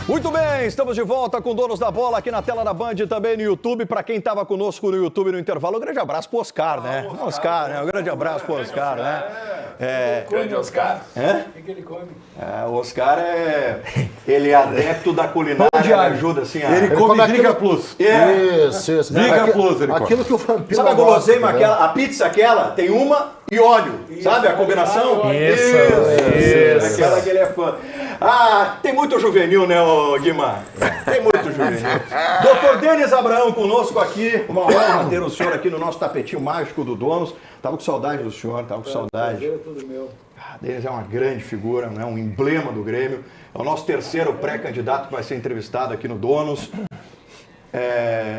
Muito bem, estamos de volta com Donos da Bola aqui na tela da Band e também no YouTube. Para quem estava conosco no YouTube no intervalo, um grande abraço pro Oscar, né? Oscar, né? Um grande abraço pro Oscar, né? Grande Oscar. O que ele come? O Oscar ele é adepto da culinária, ele ajuda assim a... Ele come Briga Plus. Isso. Briga Plus, ele come. Aquilo que o vampiro... Sabe a guloseima aquela, a pizza aquela, tem uma e óleo, sabe a combinação? Isso. Aquela que ele é fã. Ah, tem muito juvenil, né, Guimar? Tem muito juvenil. Doutor Denis Abraão conosco aqui, uma honra ter o senhor aqui no nosso tapetinho mágico do Donos. Tava com saudade do senhor, tava com saudade. Tudo meu. Denis é uma grande figura, né? Um emblema do Grêmio. É o nosso terceiro pré-candidato que vai ser entrevistado aqui no Donos.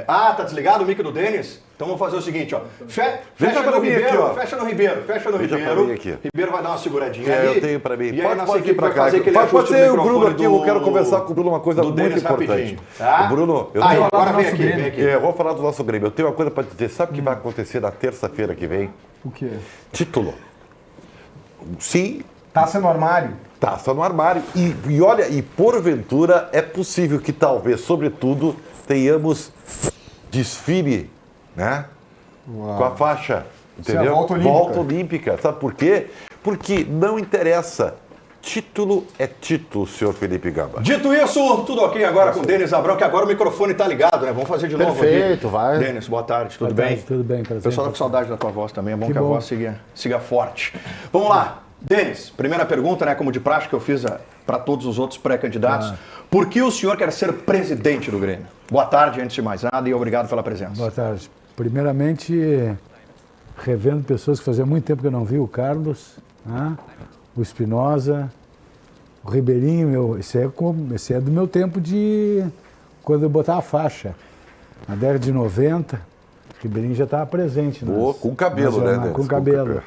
Tá desligado o mic do Denis? Então vamos fazer o seguinte, ó. Fecha no Ribeiro, aqui, ó. Fecha no Ribeiro. Aqui. Ribeiro vai dar uma seguradinha ali. Eu tenho pra mim. E aí nossa Pode equipe ir pra vai cá. fazer aquele Pode ajuste ser do o Bruno microfone aqui, eu quero conversar com o Bruno uma coisa do muito Denis importante. rapidinho, tá? Bruno, agora vem aqui. Eu vou falar do nosso Grêmio. Eu tenho uma coisa pra dizer. Sabe o que vai acontecer na terça-feira que vem? O quê? Título. Sim, Taça no armário. taça no armário. E olha, e porventura é possível que talvez, sobretudo, tenhamos desfile, né? Com a faixa, entendeu? Isso é a volta olímpica. Volta olímpica. Sabe por quê? Porque não interessa. Título é título, senhor Felipe Gamba. Dito isso, tudo ok agora com o Denis Abrão, que agora o microfone tá ligado, né? Vamos fazer de novo aqui. Perfeito, vai. Denis, boa tarde, tudo bem? Tudo bem, O prazer. pessoal tá com saudade da tua voz também, é bom que a bom. voz siga forte. Vamos lá, Denis, primeira pergunta, né? Como de praxe que eu fiz para todos os outros pré-candidatos. Por que o senhor quer ser presidente do Grêmio? Boa tarde, antes de mais nada, e obrigado pela presença. Boa tarde. Primeiramente, revendo pessoas que fazia muito tempo que eu não vi, o Carlos, né? O Espinosa, o Ribeirinho, esse é do meu tempo de quando eu botava a faixa. Na década de 90, o Ribeirinho já estava presente. Com cabelo, né, Denis? Com cabelo.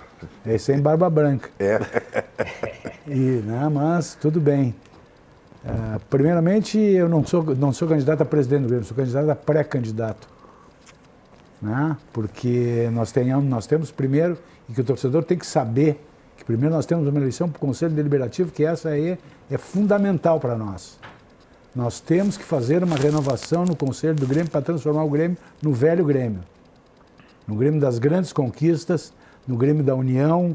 Esse é em barba branca. Mas tudo bem. Primeiramente, eu não sou candidato a presidente do Grêmio, sou candidato a pré-candidato. Né? Porque nós temos primeiro, e que o torcedor tem que saber, que primeiro nós temos uma eleição para o Conselho Deliberativo, que essa aí é fundamental para nós. Nós temos que fazer uma renovação no Conselho do Grêmio para transformar o Grêmio no velho Grêmio. No Grêmio das grandes conquistas, no Grêmio da união,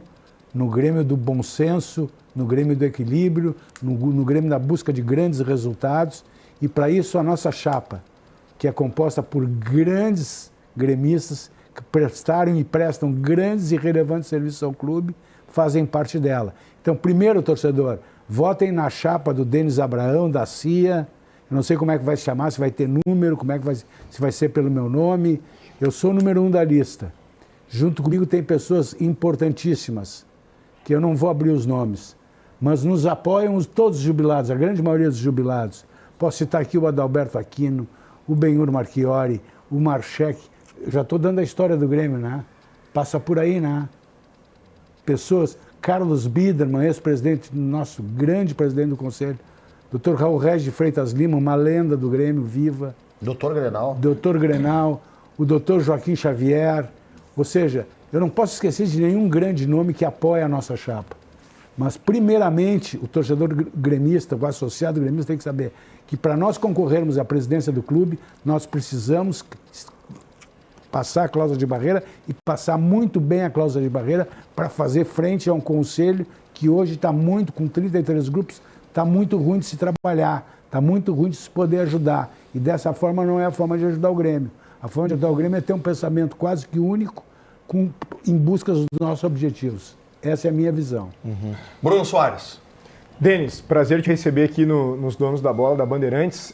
no Grêmio do bom senso, no Grêmio do equilíbrio, no Grêmio da busca de grandes resultados. E para isso a nossa chapa, que é composta por grandes gremistas que prestaram e prestam grandes e relevantes serviços ao clube, fazem parte dela. Então, primeiro, torcedor, votem na chapa do Denis Abraão, da CIA. Eu não sei como é que vai se chamar, se vai ter número, se vai ser pelo meu nome. Eu sou o número 1 da lista. Junto comigo tem pessoas importantíssimas, que eu não vou abrir os nomes, mas nos apoiam todos os jubilados, a grande maioria dos jubilados. Posso citar aqui o Adalberto Aquino, o Benhur Marchiori, o Marchek. Eu já estou dando a história do Grêmio, né? Passa por aí, né? Pessoas, Carlos Biderman, ex-presidente, nosso grande presidente do Conselho, Dr. Raul Regis de Freitas Lima, uma lenda do Grêmio, viva. Doutor Grenal. Dr. Grenal, o Dr. Joaquim Xavier. Ou seja, eu não posso esquecer de nenhum grande nome que apoia a nossa chapa. Mas, primeiramente, o torcedor gremista, o associado gremista tem que saber que para nós concorrermos à presidência do clube, nós precisamos passar a cláusula de barreira e passar muito bem a cláusula de barreira para fazer frente a um conselho que hoje está muito, com 33 grupos, está muito ruim de se trabalhar, está muito ruim de se poder ajudar. E dessa forma não é a forma de ajudar o Grêmio. A forma de ajudar o Grêmio é ter um pensamento quase que único em busca dos nossos objetivos. Essa é a minha visão. Bruno Soares. Denis, prazer te receber aqui nos Donos da Bola, da Bandeirantes.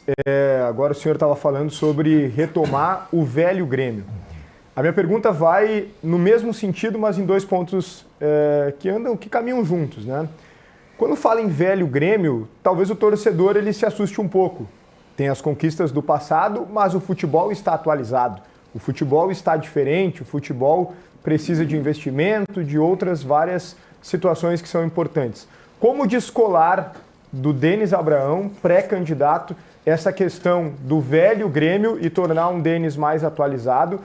Agora o senhor estava falando sobre retomar o velho Grêmio. A minha pergunta vai no mesmo sentido, mas em dois pontos que caminham juntos, né? Quando fala em velho Grêmio, talvez o torcedor ele se assuste um pouco. Tem as conquistas do passado, mas o futebol está atualizado. O futebol está diferente, o futebol precisa de investimento, de outras várias situações que são importantes. Como descolar do Denis Abraão, pré-candidato, essa questão do velho Grêmio e tornar um Denis mais atualizado?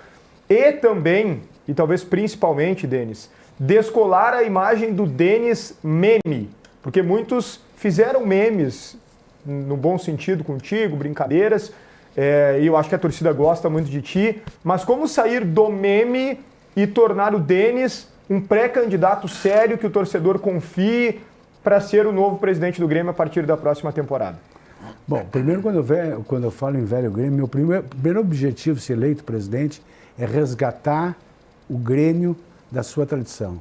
E também, e talvez principalmente, Denis, descolar a imagem do Denis meme. Porque muitos fizeram memes no bom sentido contigo, brincadeiras, e eu acho que a torcida gosta muito de ti, mas como sair do meme e tornar o Denis um pré-candidato sério que o torcedor confie para ser o novo presidente do Grêmio a partir da próxima temporada? Bom, primeiro, quando eu falo em velho Grêmio, meu primeiro objetivo, se eleito presidente, é resgatar o Grêmio da sua tradição.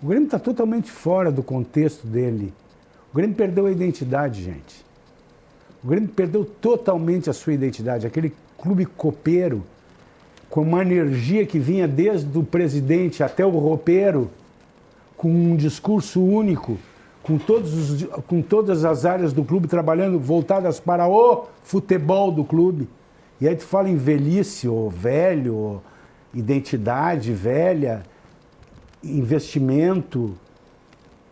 O Grêmio está totalmente fora do contexto dele. O Grêmio perdeu a identidade, gente. O Grêmio perdeu totalmente a sua identidade. Aquele clube copeiro, com uma energia que vinha desde o presidente até o roupeiro, com um discurso único, com todas as áreas do clube trabalhando voltadas para o futebol do clube. E aí tu fala em velhice, ou velho, ou identidade velha, investimento,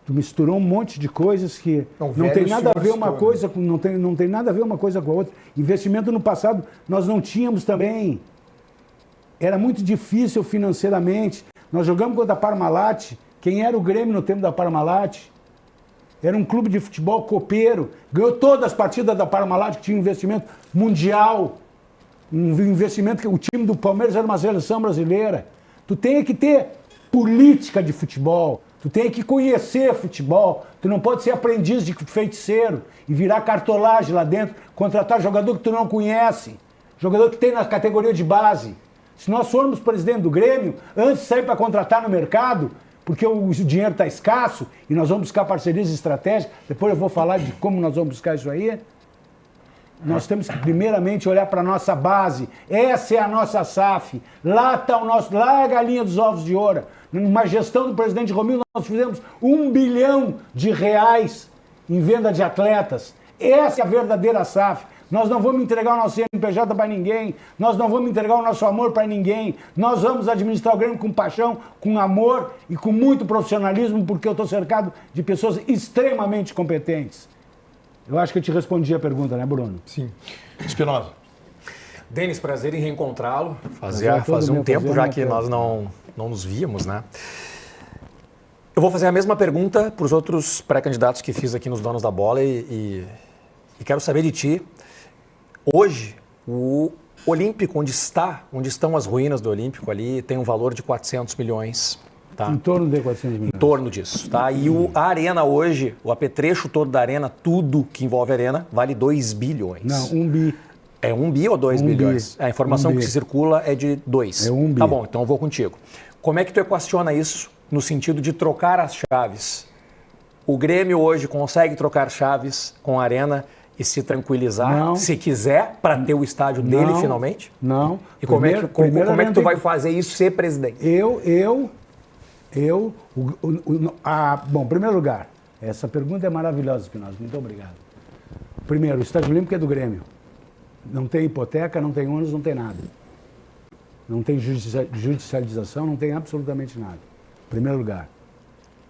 tu misturou um monte de coisas que não tem nada a ver uma coisa com não tem nada a ver uma coisa com a outra. Investimento no passado nós não tínhamos também. Era muito difícil financeiramente. Nós jogamos contra a Parmalat. Quem era o Grêmio no tempo da Parmalat? Era um clube de futebol copeiro. Ganhou todas as partidas da Parmalat, que tinha um investimento mundial. Um investimento que o time do Palmeiras era uma seleção brasileira. Tu tem que ter política de futebol. Tu tem que conhecer futebol. Tu não pode ser aprendiz de feiticeiro e virar cartolagem lá dentro, contratar jogador que tu não conhece, jogador que tem na categoria de base. Se nós formos presidente do Grêmio, antes de sair para contratar no mercado, porque o dinheiro está escasso e nós vamos buscar parcerias estratégicas, depois eu vou falar de como nós vamos buscar isso aí, nós temos que primeiramente olhar para a nossa base. Essa é a nossa SAF. Lá está lá é a galinha dos ovos de ouro. Numa gestão do presidente Romildo, nós fizemos R$1 bilhão em venda de atletas. Essa é a verdadeira SAF. Nós não vamos entregar o nosso CNPJ para ninguém. Nós não vamos entregar o nosso amor para ninguém. Nós vamos administrar o Grêmio com paixão, com amor e com muito profissionalismo, porque eu estou cercado de pessoas extremamente competentes. Eu acho que eu te respondi a pergunta, né, Bruno? Sim. Espinosa. Denis, prazer em reencontrá-lo. Fazia um tempo já que nós não nos víamos, né? Eu vou fazer a mesma pergunta para os outros pré-candidatos que fiz aqui nos Donos da Bola e quero saber de ti. Hoje, o Olímpico, onde estão as ruínas do Olímpico ali, tem um valor de 400 milhões. Tá? Em torno de 400 milhões. Em torno disso, tá? E a Arena hoje, o apetrecho todo da Arena, tudo que envolve a Arena, vale 2 bilhões. Não, 1 bi. É 1 bi ou 2 bilhões? A informação que se circula é de 2. É 1 bi. Tá bom, então eu vou contigo. Como é que tu equaciona isso no sentido de trocar as chaves? O Grêmio hoje consegue trocar chaves com a Arena e se tranquilizar, não, se quiser, para ter o estádio dele finalmente? Não. E como é que tu vai fazer isso ser presidente? Bom, em primeiro lugar, essa pergunta é maravilhosa, Espinosa. Muito obrigado. Primeiro, o Estádio Olímpico é do Grêmio. Não tem hipoteca, não tem ônus, não tem nada. Não tem judicialização, não tem absolutamente nada. Primeiro lugar.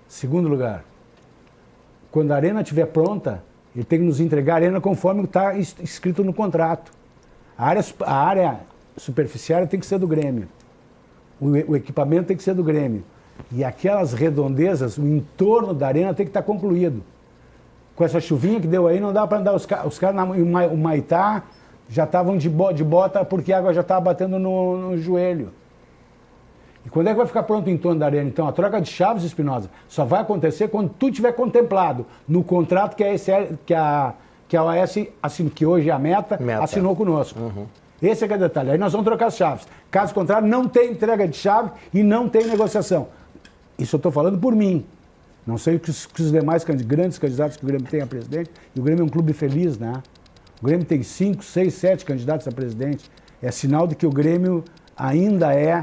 Segundo lugar, quando a Arena estiver pronta, ele tem que nos entregar a Arena conforme está escrito no contrato. A área superficiária tem que ser do Grêmio. O equipamento tem que ser do Grêmio. E aquelas redondezas, o entorno da Arena tem que estar concluído. Com essa chuvinha que deu aí, não dá para andar. Os caras o Maitá já estavam de bota porque a água já estava batendo no joelho. E quando é que vai ficar pronto o entorno da Arena? Então, a troca de chaves, Espinosa, só vai acontecer quando tudo tiver contemplado no contrato que a OAS, assim, que hoje é a Meta. Assinou conosco. Uhum. Esse é que é o detalhe. Aí nós vamos trocar as chaves. Caso contrário, não tem entrega de chave e não tem negociação. Isso eu estou falando por mim. Não sei o que os demais grandes candidatos que o Grêmio tem a presidente. E o Grêmio é um clube feliz, né? O Grêmio tem 5, 6, 7 candidatos a presidente. É sinal de que o Grêmio ainda é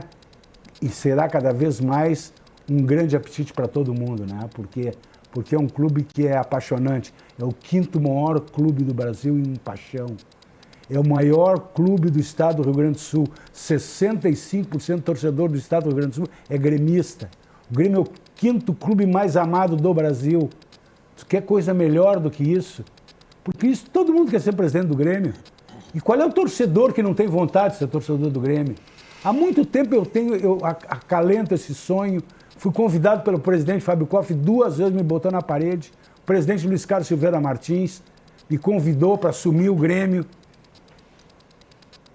e será cada vez mais um grande apetite para todo mundo, né? Porque é um clube que é apaixonante. É o 5º maior clube do Brasil em paixão. É o maior clube do estado do Rio Grande do Sul. 65% do torcedor do estado do Rio Grande do Sul é gremista. O Grêmio é o 5º clube mais amado do Brasil. Tu quer coisa melhor do que isso? Porque isso todo mundo quer ser presidente do Grêmio. E qual é o torcedor que não tem vontade de ser torcedor do Grêmio? Há muito tempo eu acalento esse sonho. Fui convidado pelo presidente Fábio Koff 2 vezes, me botou na parede. presidente Luiz Carlos Silveira Martins me convidou para assumir o Grêmio.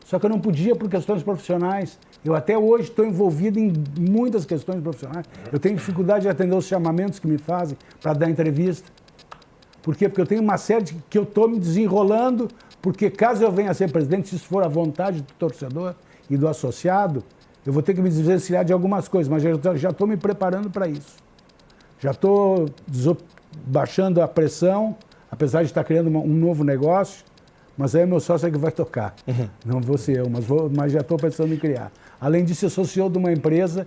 Só que eu não podia por questões profissionais. Eu até hoje estou envolvido em muitas questões profissionais. Eu tenho dificuldade de atender os chamamentos que me fazem para dar entrevista. Por quê? Porque eu tenho uma série que eu estou me desenrolando, porque caso eu venha a ser presidente, se isso for a vontade do torcedor e do associado, eu vou ter que me desvencilhar de algumas coisas, mas já estou me preparando para isso. Já estou baixando a pressão, apesar de estar criando um novo negócio, mas aí meu sócio é que vai tocar. Não vou ser eu, mas já estou pensando em criar. Além disso, eu sou CEO de uma empresa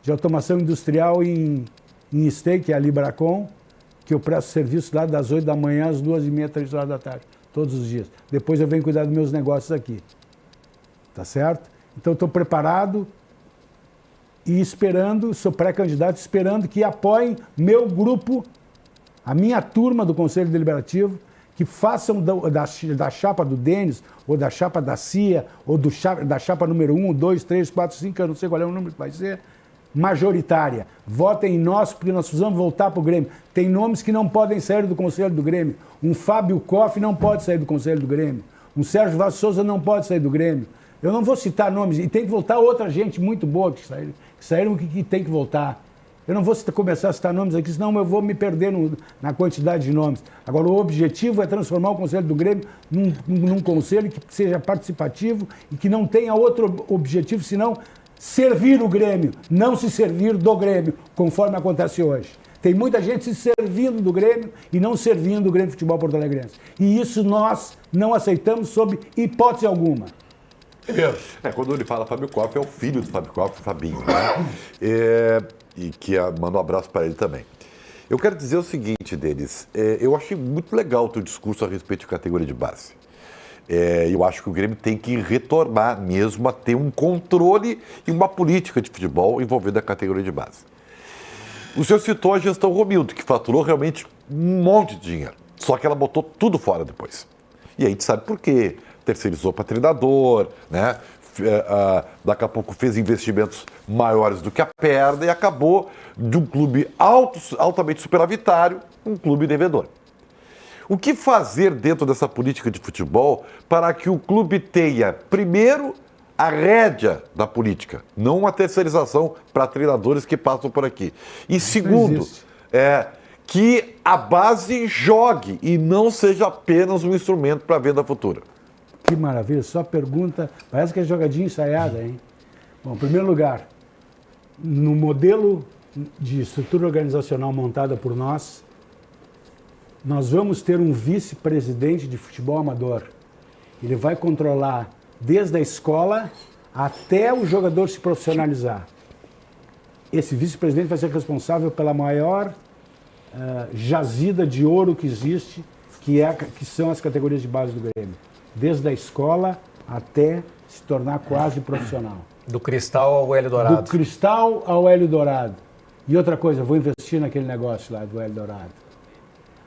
de automação industrial em Esteio, que é a Libracom, que eu presto serviço lá das 8 da manhã às 2h30, 3 horas da tarde, todos os dias. Depois eu venho cuidar dos meus negócios aqui. Tá certo? Então, estou preparado e esperando, sou pré-candidato, esperando que apoiem meu grupo, a minha turma do Conselho Deliberativo, que façam da chapa do Denis, ou da chapa da CIA, ou da chapa número 1, 2, 3, 4, 5, eu não sei qual é o número que vai ser, majoritária. Votem em nós, porque nós precisamos voltar para o Grêmio. Tem nomes que não podem sair do Conselho do Grêmio. Um Fábio Koff não pode sair do Conselho do Grêmio. Um Sérgio Vaz Souza não pode sair do Grêmio. Eu não vou citar nomes, e tem que voltar outra gente muito boa que saíram que tem que voltar. Eu não vou começar a citar nomes aqui, senão eu vou me perder na quantidade de nomes. Agora, o objetivo é transformar o Conselho do Grêmio num conselho que seja participativo e que não tenha outro objetivo, senão servir o Grêmio, não se servir do Grêmio, conforme acontece hoje. Tem muita gente se servindo do Grêmio e não servindo o Grêmio Futebol Porto Alegrense. E isso nós não aceitamos sob hipótese alguma. Quando ele fala Fábio Koff, é o filho do Fábio Koff, o Fabinho, né? E que manda um abraço para ele também. Eu quero dizer o seguinte, Denis, eu achei muito legal o teu discurso a respeito de categoria de base. Eu acho que o Grêmio tem que retornar mesmo a ter um controle e uma política de futebol envolvendo a categoria de base. O senhor citou a gestão Romildo, que faturou realmente um monte de dinheiro, só que ela botou tudo fora depois. E a gente sabe por quê. Terceirizou para treinador, né? Daqui a pouco fez investimentos maiores do que a perna e acabou de um clube altamente superavitário, um clube devedor. O que fazer dentro dessa política de futebol para que o clube tenha, primeiro, a rédea da política, não uma terceirização para treinadores que passam por aqui. E segundo, que a base jogue e não seja apenas um instrumento para a venda futura. Que maravilha, só pergunta, parece que é jogadinha ensaiada, hein? Bom, em primeiro lugar, no modelo de estrutura organizacional montada por nós vamos ter um vice-presidente de futebol amador. Ele vai controlar desde a escola até o jogador se profissionalizar. Esse vice-presidente vai ser responsável pela maior jazida de ouro que existe, que são as categorias de base do Grêmio. Desde a escola até se tornar quase profissional. Do Cristal ao Hélio Dourado. Do Cristal ao Hélio Dourado. E outra coisa, vou investir naquele negócio lá do Hélio Dourado.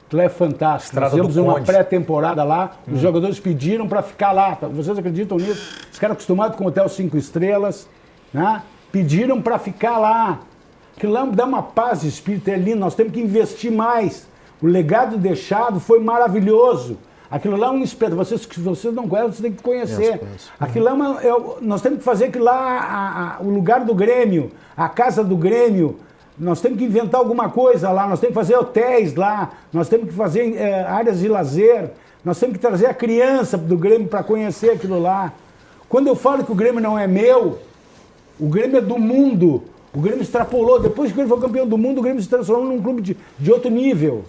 Aquilo é fantástico. Nós fizemos uma pré-temporada lá, os jogadores pediram para ficar lá. Vocês acreditam nisso? Os caras acostumados com hotel 5 estrelas, né? Pediram para ficar lá. Aquilo lá dá uma paz de espírito, é lindo. Nós temos que investir mais. O legado deixado foi maravilhoso. Aquilo lá é um espetáculo. Vocês não conhecem, vocês têm que conhecer. Aquilo lá nós temos que fazer aquilo lá, o lugar do Grêmio, a casa do Grêmio. Nós temos que inventar alguma coisa lá, nós temos que fazer hotéis lá, nós temos que fazer áreas de lazer, nós temos que trazer a criança do Grêmio para conhecer aquilo lá. Quando eu falo que o Grêmio não é meu, o Grêmio é do mundo. O Grêmio extrapolou. Depois que o Grêmio foi campeão do mundo, o Grêmio se transformou num clube de outro nível.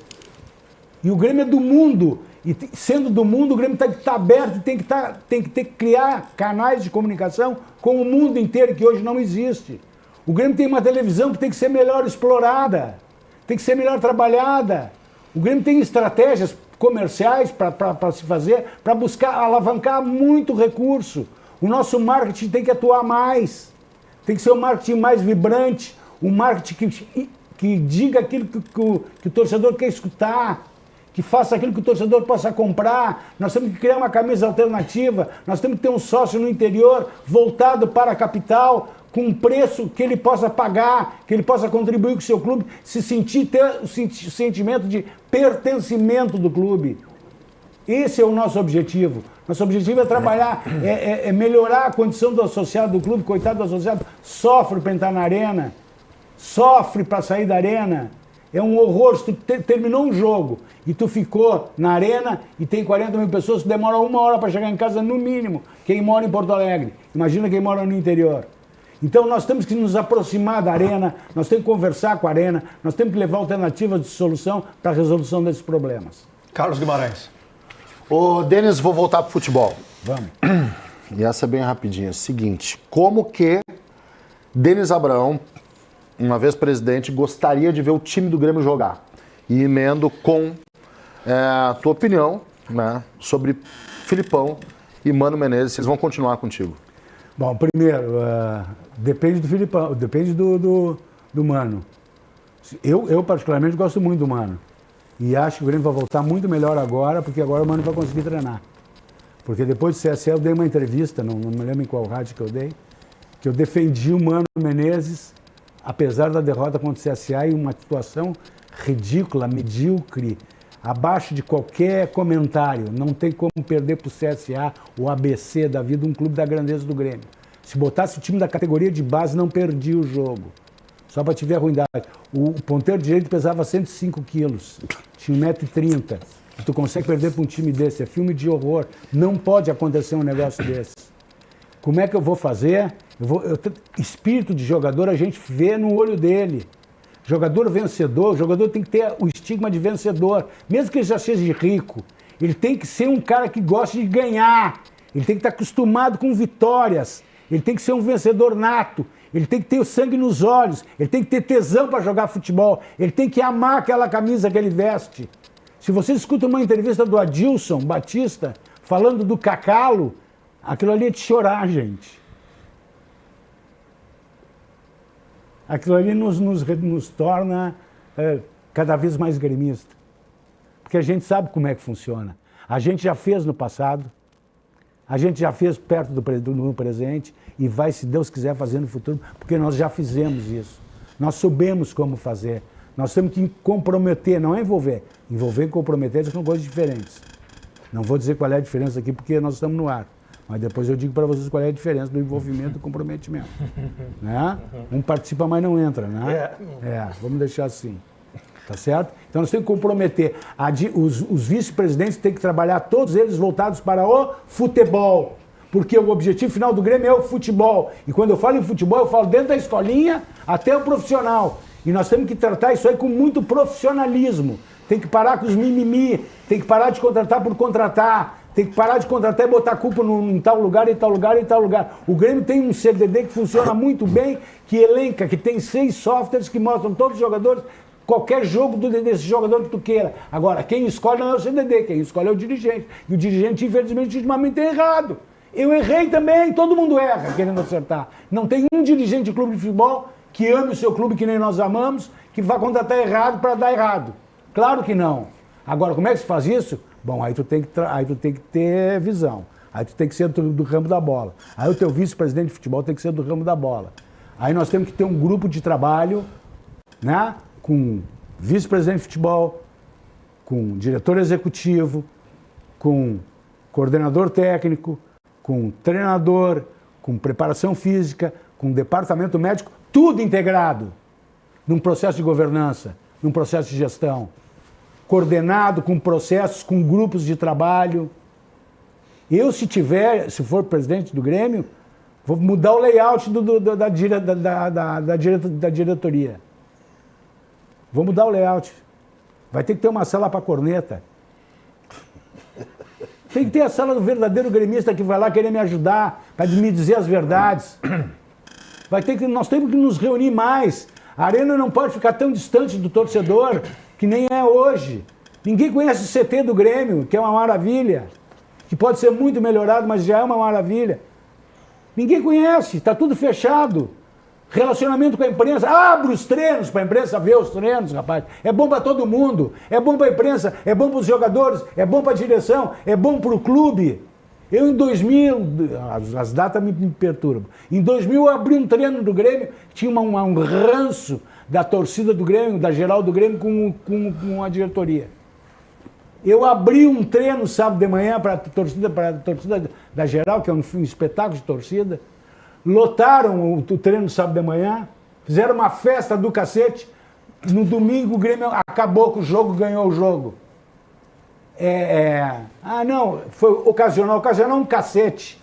E o Grêmio é do mundo. E sendo do mundo, o Grêmio tem que estar aberto, tem que ter que criar canais de comunicação com o mundo inteiro, que hoje não existe. O Grêmio tem uma televisão que tem que ser melhor explorada, tem que ser melhor trabalhada. O Grêmio tem estratégias comerciais para se fazer, para buscar alavancar muito recurso. O nosso marketing tem que atuar mais, tem que ser um marketing mais vibrante, um marketing que diga aquilo que o torcedor quer escutar, que faça aquilo que o torcedor possa comprar, nós temos que criar uma camisa alternativa, nós temos que ter um sócio no interior voltado para a capital, com um preço que ele possa pagar, que ele possa contribuir com o seu clube, ter o sentimento de pertencimento do clube. Esse é o nosso objetivo. Nosso objetivo é trabalhar, é melhorar a condição do associado do clube. Coitado do associado, sofre para entrar na arena, sofre para sair da arena. É um horror. Se tu terminou um jogo e tu ficou na arena e tem 40 mil pessoas, tu demora 1 hora para chegar em casa no mínimo, quem mora em Porto Alegre. Imagina quem mora no interior. Então nós temos que nos aproximar da arena, nós temos que conversar com a arena, nós temos que levar alternativas de solução para a resolução desses problemas. Carlos Guimarães. Ô, Denis, vou voltar pro futebol. Vamos. E essa é bem rapidinha. Seguinte, como que Denis Abraão, uma vez presidente, gostaria de ver o time do Grêmio jogar? E emendo com a tua opinião, né, sobre Filipão e Mano Menezes, se eles vão continuar contigo. Bom, primeiro, depende do Filipão, depende do Mano. Eu particularmente gosto muito do Mano. E acho que o Grêmio vai voltar muito melhor agora, porque agora o Mano vai conseguir treinar. Porque depois do CSE eu dei uma entrevista, não me lembro em qual rádio que eu dei, que eu defendi o Mano Menezes, apesar da derrota contra o CSA, em uma situação ridícula, medíocre, abaixo de qualquer comentário. Não tem como perder para o CSA, o ABC da vida, um clube da grandeza do Grêmio. Se botasse o time da categoria de base, não perdia o jogo. Só para te ver a ruindade. O ponteiro direito pesava 105 quilos, tinha 1,30 m. Tu consegue perder para um time desse, é filme de horror. Não pode acontecer um negócio desse. Como é que eu vou fazer? Espírito de jogador a gente vê no olho dele. Jogador vencedor, o jogador tem que ter o estigma de vencedor. Mesmo que ele já seja rico, ele tem que ser um cara que gosta de ganhar. Ele tem que estar acostumado com vitórias. Ele tem que ser um vencedor nato. Ele tem que ter o sangue nos olhos. Ele tem que ter tesão para jogar futebol. Ele tem que amar aquela camisa que ele veste. Se você escuta uma entrevista do Adilson Batista falando do Cacalo, aquilo ali é de chorar, gente. Aquilo ali nos torna cada vez mais gremista. Porque a gente sabe como é que funciona. A gente já fez no passado, a gente já fez perto do presente e vai, se Deus quiser, fazer no futuro, porque nós já fizemos isso. Nós soubemos como fazer. Nós temos que comprometer, não é envolver. Envolver e comprometer são coisas diferentes. Não vou dizer qual é a diferença aqui, porque nós estamos no ar. Mas depois eu digo para vocês qual é a diferença do envolvimento e do comprometimento. Né? Um participa, mas não entra, né? Vamos deixar assim. Tá certo? Então nós temos que comprometer. Os vice-presidentes têm que trabalhar, todos eles voltados para o futebol. Porque o objetivo final do Grêmio é o futebol. E quando eu falo em futebol, eu falo desde a escolinha até o profissional. E nós temos que tratar isso aí com muito profissionalismo. Tem que parar com os mimimi, tem que parar de contratar por contratar, tem que parar de contratar e botar culpa em tal lugar, em tal lugar, em tal lugar. O Grêmio tem um CDD que funciona muito bem, que elenca, que tem 6 softwares que mostram todos os jogadores, qualquer jogo desse jogador que tu queira. Agora, quem escolhe não é o CDD, quem escolhe é o dirigente. E o dirigente, infelizmente, ultimamente é errado. Eu errei também, todo mundo erra querendo acertar. Não tem um dirigente de clube de futebol que ame o seu clube que nem nós amamos, que vá contratar errado para dar errado. Claro que não. Agora, como é que se faz isso? Bom, aí tu tem que ter visão. Aí tu tem que ser do ramo da bola. Aí o teu vice-presidente de futebol tem que ser do ramo da bola. Aí nós temos que ter um grupo de trabalho, né, com vice-presidente de futebol, com diretor executivo, com coordenador técnico, com treinador, com preparação física, com departamento médico, tudo integrado num processo de governança, num processo de gestão, coordenado com processos, com grupos de trabalho. Eu, se for presidente do Grêmio, vou mudar o layout da diretoria. Vou mudar o layout. Vai ter que ter uma sala para corneta. Tem que ter a sala do verdadeiro gremista que vai lá querer me ajudar, para me dizer as verdades. Nós temos que nos reunir mais. A arena não pode ficar tão distante do torcedor que nem é hoje. Ninguém conhece o CT do Grêmio, que é uma maravilha, que pode ser muito melhorado, mas já é uma maravilha. Ninguém conhece, está tudo fechado. Relacionamento com a imprensa. Abre os treinos para a imprensa ver os treinos, rapaz. É bom para todo mundo. É bom para a imprensa, é bom para os jogadores, é bom para a direção, é bom para o clube. Eu em 2000, as datas me perturbam. Em 2000 eu abri um treino do Grêmio, tinha um ranço da torcida do Grêmio, da geral do Grêmio com a diretoria. Eu abri um treino sábado de manhã para a torcida da geral, que é um espetáculo de torcida. Lotaram o treino sábado de manhã, fizeram uma festa do cacete. No domingo o Grêmio acabou com o jogo, ganhou o jogo. Não, foi ocasional. Ocasional é um cacete.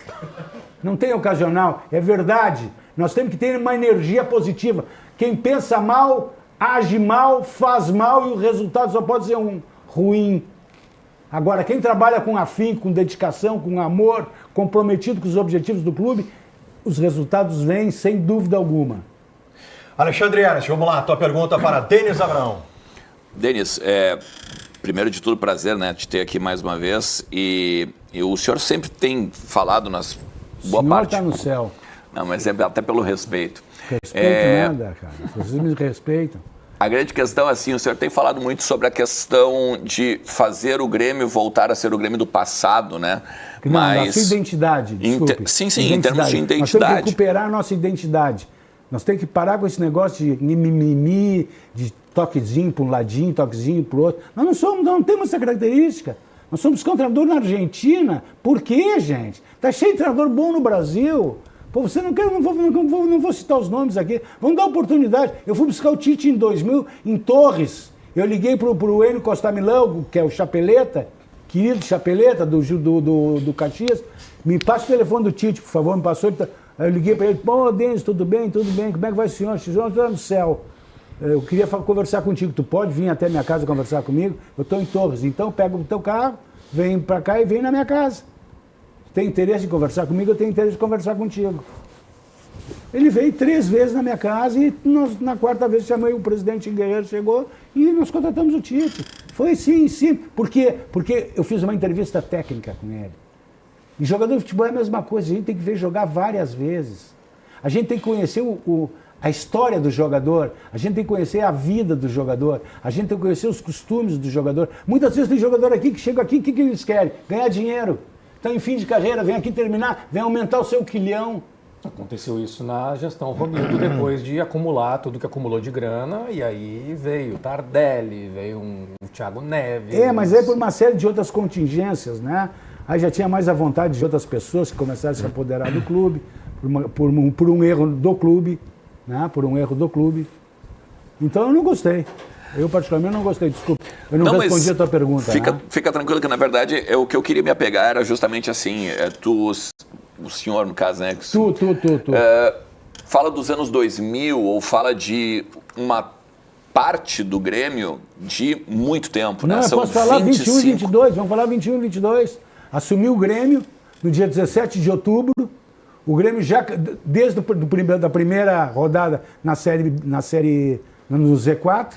Não tem ocasional, é verdade. Nós temos que ter uma energia positiva. Quem pensa mal, age mal, faz mal e o resultado só pode ser um ruim. Agora, quem trabalha com afinco, com dedicação, com amor, comprometido com os objetivos do clube, os resultados vêm sem dúvida alguma. Alexandre Ernest, vamos lá, tua pergunta para Denis Abraão. Denis, primeiro de tudo, prazer, né, te ter aqui mais uma vez. E o senhor sempre tem falado nas boa parte... O senhor parte... está no céu. Não, mas é até pelo respeito. Respeito nada, cara. Vocês me respeitam. A grande questão, assim, o senhor tem falado muito sobre a questão de fazer o Grêmio voltar a ser o Grêmio do passado, né? Não, mas... a sua identidade, desculpe. Sim, em termos de identidade. Nós temos que recuperar a nossa identidade. Nós temos que parar com esse negócio de mimimi, de toquezinho para um ladinho, toquezinho para o outro. Nós não temos essa característica. Nós somos treinador na Argentina. Por quê, gente? Está cheio de treinador bom no Brasil. Pô, você não vou citar os nomes aqui. Vamos dar oportunidade. Eu fui buscar o Tite em 2000 em Torres. Eu liguei para o Enio Costamilão, que é o Chapeleta, querido Chapeleta, do Caxias. Me passa o telefone do Tite, por favor. Me passou. Aí eu liguei para ele. Pô, Denis, tudo bem? Como é que vai o senhor? O senhor está no céu. Eu queria conversar contigo. Tu pode vir até minha casa conversar comigo? Eu estou em Torres. Então pega o teu carro, vem para cá e vem na minha casa. Tem interesse em conversar comigo, eu tenho interesse em conversar contigo. Ele veio 3 vezes na minha casa e na 4ª vez chamei o presidente Guerreiro, chegou e nós contratamos o Tite. Foi sim. Por quê? Porque eu fiz uma entrevista técnica com ele. E jogador de futebol é a mesma coisa, a gente tem que ver jogar várias vezes. A gente tem que conhecer a história do jogador, a gente tem que conhecer a vida do jogador, a gente tem que conhecer os costumes do jogador. Muitas vezes tem jogador aqui que chega aqui, o que eles querem? Ganhar dinheiro. Então, em fim de carreira, vem aqui terminar, vem aumentar o seu quilhão. Aconteceu isso na gestão Romildo, depois de acumular tudo que acumulou de grana, e aí veio o Tardelli, veio o Thiago Neves. Mas é por uma série de outras contingências, né? Aí já tinha mais a vontade de outras pessoas que começaram a se apoderar do clube, por um erro do clube, né? Por um erro do clube. Então eu não gostei. Eu, particularmente, não gostei, desculpa. Eu não respondi a tua pergunta. Fica tranquilo que, na verdade, o que eu queria me apegar era justamente assim, o senhor, no caso, né? Tu. Fala dos anos 2000 ou fala de uma parte do Grêmio de muito tempo, né? Não, eu posso falar 21 e 22, vamos falar 21 e 22. Assumiu o Grêmio no dia 17 de outubro. O Grêmio já, desde da primeira rodada no Z4,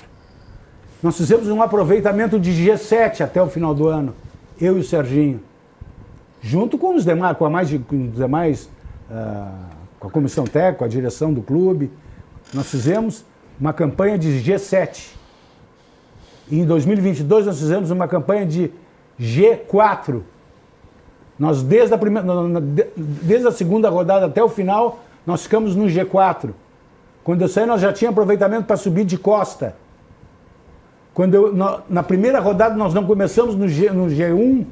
nós fizemos um aproveitamento de G7 até o final do ano, eu e o Serginho. Junto com os demais, com a comissão técnica, com a direção do clube, nós fizemos uma campanha de G7. E em 2022 nós fizemos uma campanha de G4. Nós, desde a segunda rodada até o final, nós ficamos no G4. Quando eu saí, nós já tínhamos aproveitamento para subir de costa. Na primeira rodada, nós não começamos no G1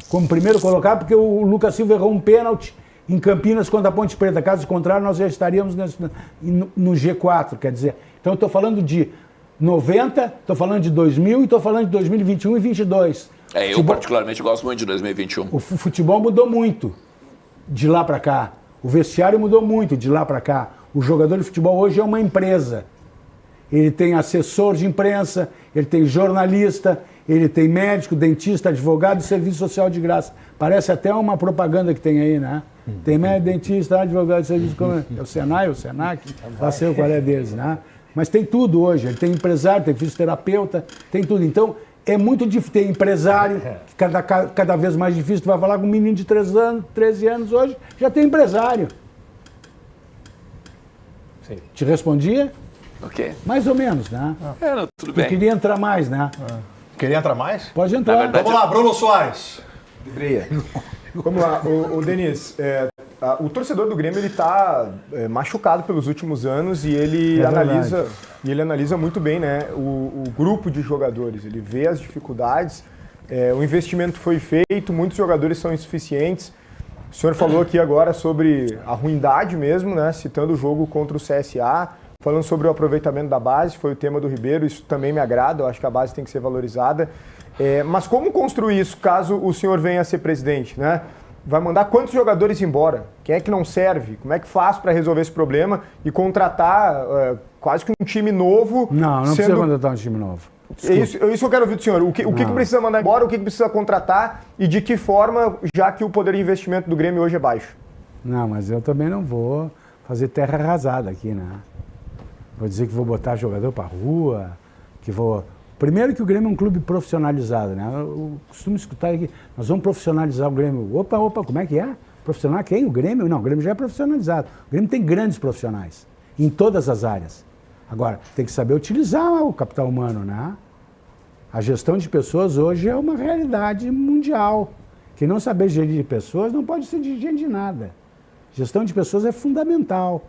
como primeiro colocado, porque o Lucas Silva errou um pênalti em Campinas contra a Ponte Preta. Caso contrário, nós já estaríamos no G4, quer dizer. Então, eu estou falando de 90, estou falando de 2000 e estou falando de 2021 e 2022. Eu particularmente gosto muito de 2021. O futebol mudou muito de lá para cá. O vestiário mudou muito de lá para cá. O jogador de futebol hoje é uma empresa. Ele tem assessor de imprensa, ele tem jornalista, ele tem médico, dentista, advogado e serviço social de graça. Parece até uma propaganda que tem aí, né? Tem médico, dentista, advogado e serviço... É o Senai, o Senac, lá sei qual é deles, né? Mas tem tudo hoje. Ele tem empresário, tem fisioterapeuta, tem tudo. Então, é muito difícil ter empresário, cada vez mais difícil. Tu vai falar com um menino de 13 anos hoje, já tem empresário. Te respondia? Ok. Mais ou menos, né? Não, tudo Eu bem. queria entrar mais, né? Queria entrar mais? Pode entrar. Na verdade, Vamos lá, Bruno Soares. Vamos lá, o Denis, o torcedor do Grêmio ele está machucado pelos últimos anos e ele analisa muito bem, né, o grupo de jogadores. Ele vê as dificuldades, o investimento foi feito, muitos jogadores são insuficientes. O senhor falou aqui agora sobre a ruindade mesmo, né, citando o jogo contra o CSA, falando sobre o aproveitamento da base, foi o tema do Ribeiro, isso também me agrada, eu acho que a base tem que ser valorizada. Mas como construir isso caso o senhor venha a ser presidente, né? Vai mandar quantos jogadores embora? Quem é que não serve? Como é que faz para resolver esse problema e contratar quase que um time novo? Não precisa contratar um time novo. É isso que eu quero ouvir do senhor. O que precisa mandar embora, o que precisa contratar e de que forma, já que o poder de investimento do Grêmio hoje é baixo? Não, mas eu também não vou fazer terra arrasada aqui, né? Vou dizer que vou botar jogador para rua, que vou... Primeiro que o Grêmio é um clube profissionalizado, né? Eu costumo escutar aqui, nós vamos profissionalizar o Grêmio. Opa, como é que é? Profissional quem? O Grêmio? Não, o Grêmio já é profissionalizado. O Grêmio tem grandes profissionais, em todas as áreas. Agora, tem que saber utilizar o capital humano, né? A gestão de pessoas hoje é uma realidade mundial. Quem não saber gerir pessoas não pode ser dirigente de nada. Gestão de pessoas é fundamental.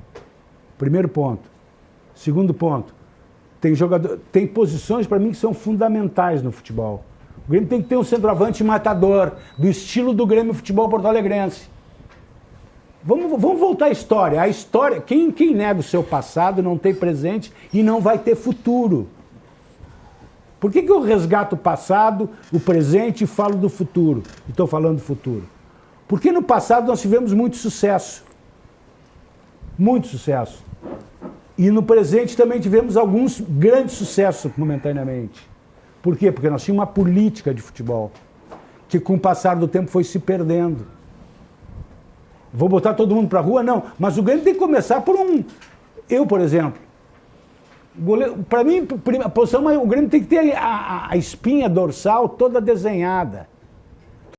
Primeiro ponto. Segundo ponto. Tem posições para mim que são fundamentais no futebol. O Grêmio tem que ter um centroavante matador, do estilo do Grêmio Futebol Porto-Alegrense. Vamos voltar à história. A história, quem nega o seu passado não tem presente e não vai ter futuro. Por que eu resgato o passado, o presente e falo do futuro? Estou falando do futuro. Porque no passado nós tivemos muito sucesso. Muito sucesso. E no presente também tivemos alguns grandes sucessos momentaneamente. Por quê? Porque nós tínhamos uma política de futebol que com o passar do tempo foi se perdendo. Vou botar todo mundo para a rua? Não. Mas o Grêmio tem que começar por um... Eu, por exemplo, para mim, a posição, o Grêmio tem que ter a espinha dorsal toda desenhada.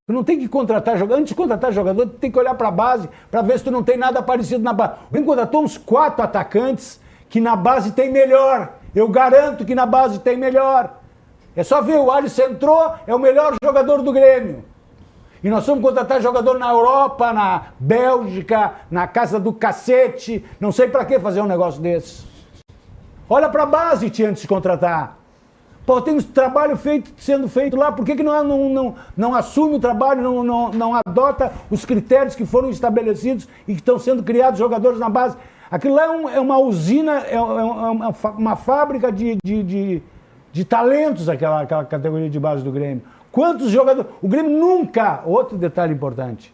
Tu não tem que contratar jogador. Antes de contratar jogador, tu tem que olhar para a base para ver se tu não tem nada parecido na base. O Grêmio contratou uns 4 atacantes que na base tem melhor. Eu garanto que na base tem melhor. É só ver, o Alisson entrou, é o melhor jogador do Grêmio. E nós vamos contratar jogador na Europa, na Bélgica, na casa do cacete. Não sei para que fazer um negócio desse. Olha para a base, tia, antes de contratar. Pô, tem um trabalho sendo feito lá, por que não assume o trabalho, não adota os critérios que foram estabelecidos e que estão sendo criados jogadores na base? Aquilo lá é uma usina, é uma fábrica de talentos, aquela categoria de base do Grêmio. Quantos jogadores... O Grêmio nunca... Outro detalhe importante.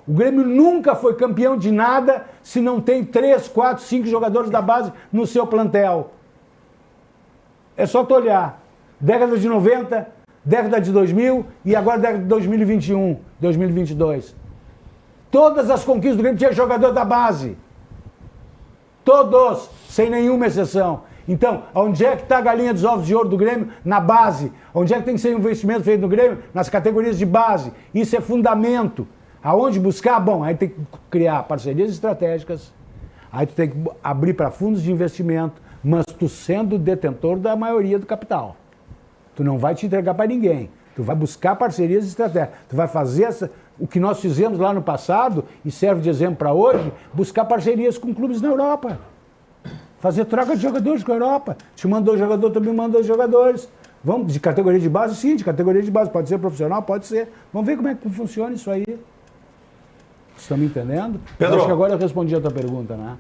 O Grêmio nunca foi campeão de nada se não tem 3, 4, 5 jogadores da base no seu plantel. É só tu olhar. Década de 90, década de 2000 e agora década de 2021, 2022. Todas as conquistas do Grêmio tinha jogador da base. Todos, sem nenhuma exceção. Então, onde é que está a galinha dos ovos de ouro do Grêmio? Na base. Onde é que tem que ser um investimento feito no Grêmio? Nas categorias de base. Isso é fundamento. Aonde buscar? Bom, aí tem que criar parcerias estratégicas, aí tu tem que abrir para fundos de investimento, mas tu sendo detentor da maioria do capital. Tu não vai te entregar para ninguém. Tu vai buscar parcerias estratégicas. Tu vai fazer o que nós fizemos lá no passado, e serve de exemplo para hoje, buscar parcerias com clubes na Europa. Fazer troca de jogadores com a Europa. Te mandou jogador, também mandou jogadores. Vamos, de categoria de base? Sim, de categoria de base. Pode ser profissional? Pode ser. Vamos ver como é que funciona isso aí. Vocês estão me entendendo? Pedro. Acho que agora eu respondi a tua pergunta, né?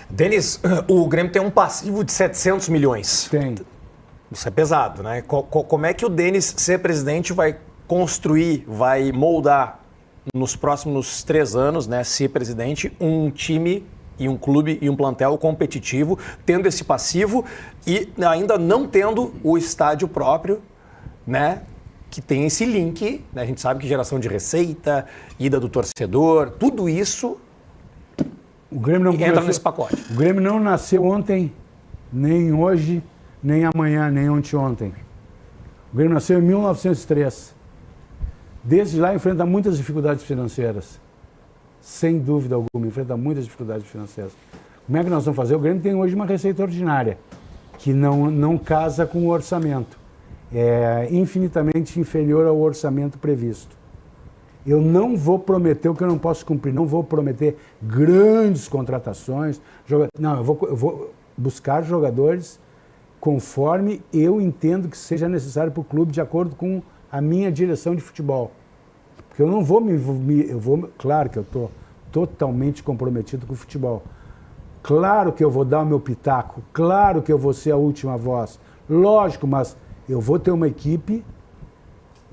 Denis, o Grêmio tem um passivo de 700 milhões. Tem. Isso é pesado, né? Como é que o Denis, ser presidente, vai construir, vai moldar nos próximos 3 anos, né, ser presidente, um time e um clube e um plantel competitivo, tendo esse passivo e ainda não tendo o estádio próprio, né, que tem esse link, né? A gente sabe que geração de receita, ida do torcedor, tudo isso O Grêmio não entra começou- nesse pacote. O Grêmio não nasceu ontem, nem hoje, nem amanhã, nem ontem. O Grêmio nasceu em 1903. Desde lá enfrenta muitas dificuldades financeiras. Sem dúvida alguma, enfrenta muitas dificuldades financeiras. Como é que nós vamos fazer? O Grêmio tem hoje uma receita ordinária, que não casa com o orçamento. É infinitamente inferior ao orçamento previsto. Eu não vou prometer o que eu não posso cumprir, não vou prometer grandes contratações. Não, eu vou buscar jogadores conforme eu entendo que seja necessário para o clube, de acordo com a minha direção de futebol. Porque eu não vou claro que eu estou totalmente comprometido com o futebol. Claro que eu vou dar o meu pitaco, claro que eu vou ser a última voz. Lógico, mas eu vou ter uma equipe,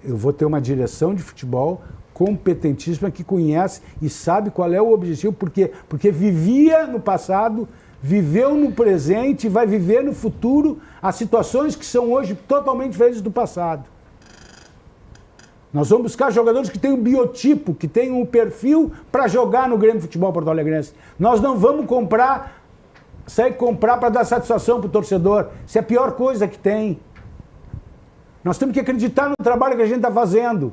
eu vou ter uma direção de futebol competentíssima que conhece e sabe qual é o objetivo, porque vivia no passado, viveu no presente e vai viver no futuro as situações que são hoje totalmente diferentes do passado. Nós vamos buscar jogadores que têm um biotipo, que têm um perfil para jogar no Grêmio Futebol Porto Alegrense. Nós não vamos sair comprar para dar satisfação para o torcedor. Isso é a pior coisa que tem. Nós temos que acreditar no trabalho que a gente está fazendo.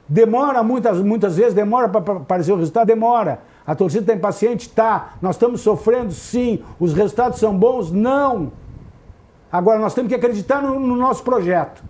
Demora muitas vezes, demora para aparecer o resultado, demora. A torcida está impaciente? Tá. Nós estamos sofrendo? Sim. Os resultados são bons? Não. Agora, nós temos que acreditar no nosso projeto.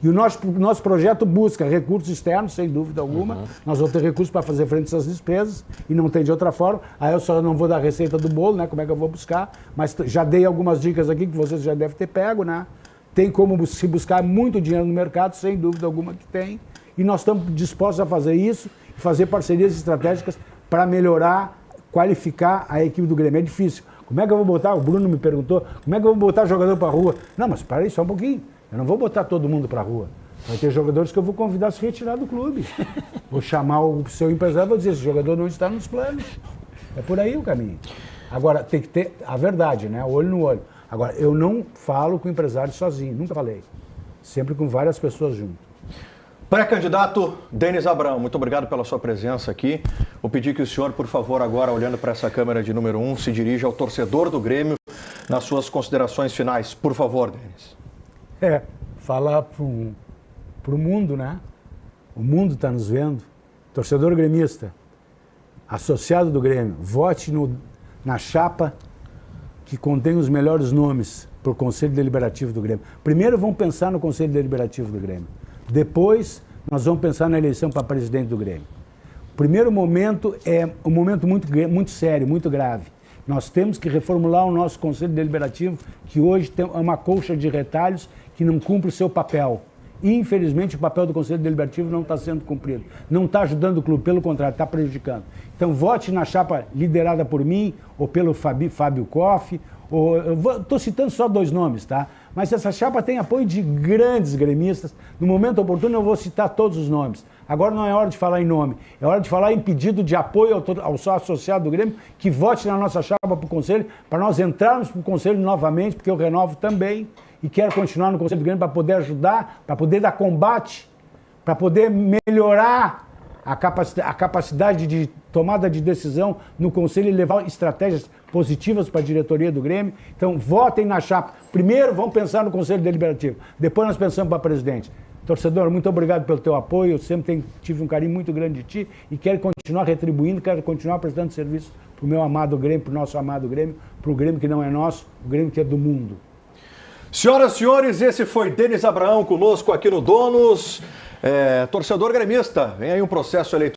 E o nosso projeto busca recursos externos, sem dúvida alguma. Nós vamos ter recursos para fazer frente a essas despesas e não tem de outra forma. Aí eu só não vou dar a receita do bolo, né? Como é que eu vou buscar? Mas já dei algumas dicas aqui que vocês já devem ter pego, né? Tem como se buscar muito dinheiro no mercado, sem dúvida alguma que tem. E nós estamos dispostos a fazer isso e fazer parcerias estratégicas para melhorar, qualificar a equipe do Grêmio. É difícil. Como é que eu vou botar? O Bruno me perguntou, como é que eu vou botar jogador para a rua? Não, mas para aí só um pouquinho. Eu não vou botar todo mundo para a rua. Vai ter jogadores que eu vou convidar a se retirar do clube. Vou chamar o seu empresário e vou dizer, esse jogador não está nos planos. É por aí o caminho. Agora, tem que ter a verdade, né? Olho no olho. Agora, eu não falo com o empresário sozinho, nunca falei. Sempre com várias pessoas junto. Pré-candidato Denis Abrão, muito obrigado pela sua presença aqui. Vou pedir que o senhor, por favor, agora olhando para essa câmera de número 1, se dirija ao torcedor do Grêmio nas suas considerações finais. Por favor, Denis. Falar pro mundo, né? O mundo está nos vendo. Torcedor gremista, associado do Grêmio, vote na chapa que contém os melhores nomes para o Conselho Deliberativo do Grêmio. Primeiro vamos pensar no Conselho Deliberativo do Grêmio. Depois nós vamos pensar na eleição para presidente do Grêmio. O primeiro momento é um momento muito sério, muito grave. Nós temos que reformular o nosso Conselho Deliberativo, que hoje tem uma colcha de retalhos que não cumpre o seu papel. Infelizmente, o papel do Conselho Deliberativo não está sendo cumprido. Não está ajudando o clube, pelo contrário, está prejudicando. Então, vote na chapa liderada por mim, ou pelo Fábio Koff, estou citando só 2 nomes, tá? Mas essa chapa tem apoio de grandes gremistas. No momento oportuno, eu vou citar todos os nomes. Agora não é hora de falar em nome, é hora de falar em pedido de apoio ao só associado do Grêmio, que vote na nossa chapa para o Conselho, para nós entrarmos para o Conselho novamente, porque eu renovo também e quero continuar no Conselho do Grêmio para poder ajudar, para poder dar combate, para poder melhorar a capacidade de tomada de decisão no Conselho e levar estratégias positivas para a diretoria do Grêmio. Então, votem na chapa. Primeiro, vamos pensar no Conselho Deliberativo. Depois, nós pensamos para presidente. Torcedor, muito obrigado pelo teu apoio. Eu sempre tive um carinho muito grande de ti e quero continuar retribuindo, quero continuar prestando serviço para o meu amado Grêmio, para o nosso amado Grêmio, para o Grêmio que não é nosso, o Grêmio que é do mundo. Senhoras e senhores, esse foi Denis Abrão conosco aqui no Donos. Torcedor gremista, vem aí um processo eleitoral.